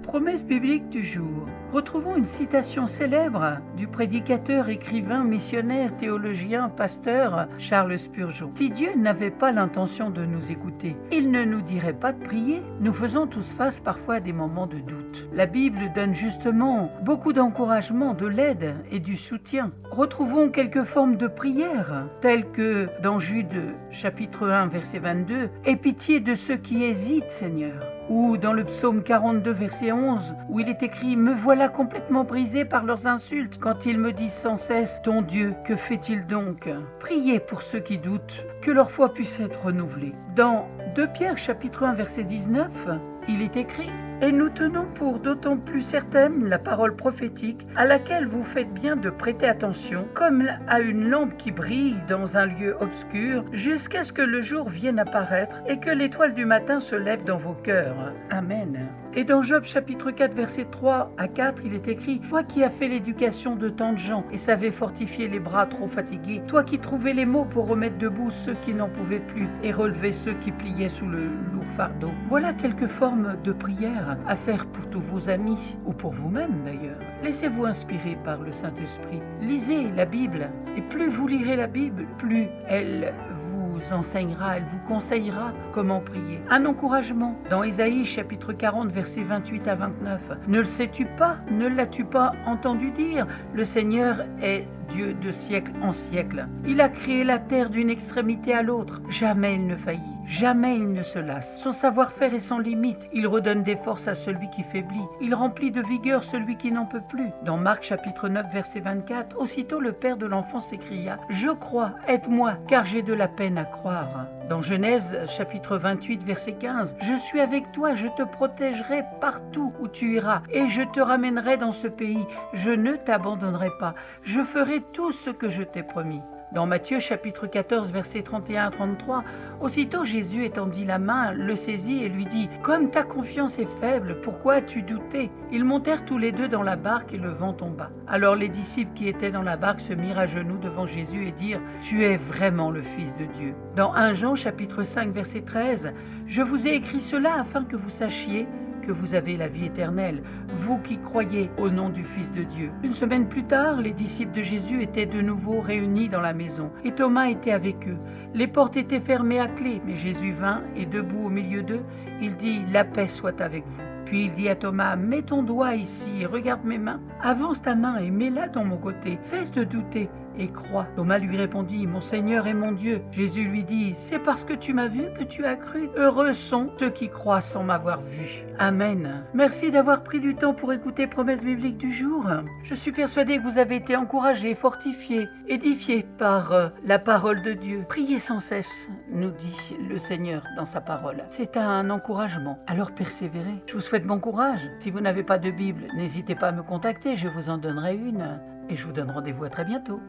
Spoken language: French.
Promesse biblique du jour. Retrouvons une citation célèbre du prédicateur, écrivain, missionnaire, théologien, pasteur Charles Spurgeon. Si Dieu n'avait pas l'intention de nous écouter, il ne nous dirait pas de prier. Nous faisons tous face parfois à des moments de doute. La Bible donne justement beaucoup d'encouragement, de l'aide et du soutien. Retrouvons quelques formes de prière, telles que dans Jude chapitre 1 verset 22, « Aie pitié de ceux qui hésitent, Seigneur ». Ou dans le psaume 42 verset 11 où il est écrit « Me voilà complètement brisé par leurs insultes quand ils me disent sans cesse « Ton Dieu, que fait-il donc ?» Priez pour ceux qui doutent, que leur foi puisse être renouvelée. Dans 2 Pierre chapitre 1 verset 19, il est écrit « Et nous tenons pour d'autant plus certaine la parole prophétique à laquelle vous faites bien de prêter attention, comme à une lampe qui brille dans un lieu obscur, jusqu'à ce que le jour vienne apparaître et que l'étoile du matin se lève dans vos cœurs. Amen. » Et dans Job chapitre 4 verset 3 à 4, il est écrit « Toi qui as fait l'éducation de tant de gens et savais fortifier les bras trop fatigués, toi qui trouvais les mots pour remettre debout ceux qui n'en pouvaient plus et relever ceux qui pliaient sous le lourd fardeau. » Voilà quelques formes de prière à faire pour tous vos amis ou pour vous-même d'ailleurs. Laissez-vous inspirer par le Saint-Esprit. Lisez la Bible et plus vous lirez la Bible, plus elle vous enseignera, elle vous conseillera comment prier. Un encouragement dans Ésaïe chapitre 40 versets 28 à 29. Ne le sais-tu pas, ne l'as-tu pas entendu dire? Le Seigneur est Dieu de siècle en siècle. Il a créé la terre d'une extrémité à l'autre. Jamais il ne faillit. Jamais il ne se lasse. Son savoir-faire est sans limite. Il redonne des forces à celui qui faiblit. Il remplit de vigueur celui qui n'en peut plus. Dans Marc chapitre 9 verset 24, aussitôt le père de l'enfant s'écria « Je crois, aide-moi, car j'ai de la peine à croire. » Dans Genèse chapitre 28 verset 15, « Je suis avec toi, je te protégerai partout où tu iras, et je te ramènerai dans ce pays. Je ne t'abandonnerai pas. Je ferai tout ce que je t'ai promis. » Dans Matthieu chapitre 14 versets 31 à 33, aussitôt Jésus étendit la main, le saisit et lui dit « Comme ta confiance est faible, pourquoi as-tu douté ?» Ils montèrent tous les deux dans la barque et le vent tomba. Alors les disciples qui étaient dans la barque se mirent à genoux devant Jésus et dirent « Tu es vraiment le Fils de Dieu. » Dans 1 Jean chapitre 5 verset 13, « Je vous ai écrit cela afin que vous sachiez que vous avez la vie éternelle, vous qui croyez au nom du Fils de Dieu. » Une semaine plus tard, les disciples de Jésus étaient de nouveau réunis dans la maison, et Thomas était avec eux. Les portes étaient fermées à clé, mais Jésus vint, et debout au milieu d'eux, il dit « La paix soit avec vous. » Puis il dit à Thomas « Mets ton doigt ici et regarde mes mains. Avance ta main et mets-la dans mon côté. Cesse de douter et crois. » Thomas lui répondit « Mon Seigneur et mon Dieu. » Jésus lui dit « C'est parce que tu m'as vu que tu as cru. Heureux sont ceux qui croient sans m'avoir vu. » Amen. Merci d'avoir pris du temps pour écouter Promesse biblique du jour. Je suis persuadée que vous avez été encouragés, fortifiés, édifiés par la parole de Dieu. Priez sans cesse, nous dit le Seigneur dans sa parole. C'est un encouragement. Alors persévérez. Je vous souhaite bon courage. Si vous n'avez pas de Bible, n'hésitez pas à me contacter, je vous en donnerai une. Et je vous donne rendez-vous à très bientôt.